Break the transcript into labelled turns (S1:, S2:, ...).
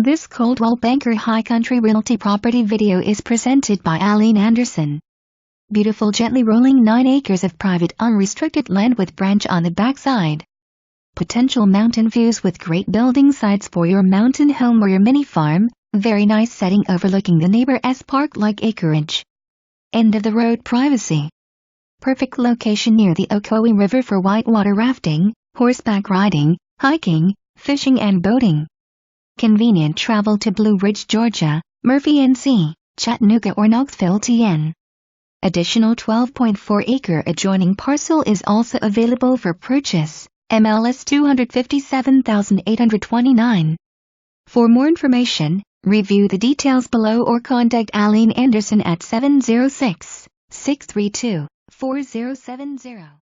S1: This Coldwell Banker High Country Realty property video is presented by Allene Anderson. Beautiful gently rolling 9 acres of private unrestricted land with branch on the backside. Potential mountain views with great building sites for your mountain home or your mini farm. Very nice setting overlooking the neighbor's park-like acreage. End of the road privacy. Perfect location near the Ocoee River for whitewater rafting, horseback riding, hiking, fishing and boating. Convenient travel to Blue Ridge, Georgia, Murphy NC, Chattanooga or Knoxville TN. Additional 12.4-acre adjoining parcel is also available for purchase, MLS 257,829. For more information, review the details below or contact Allene Anderson at 706-632-4070.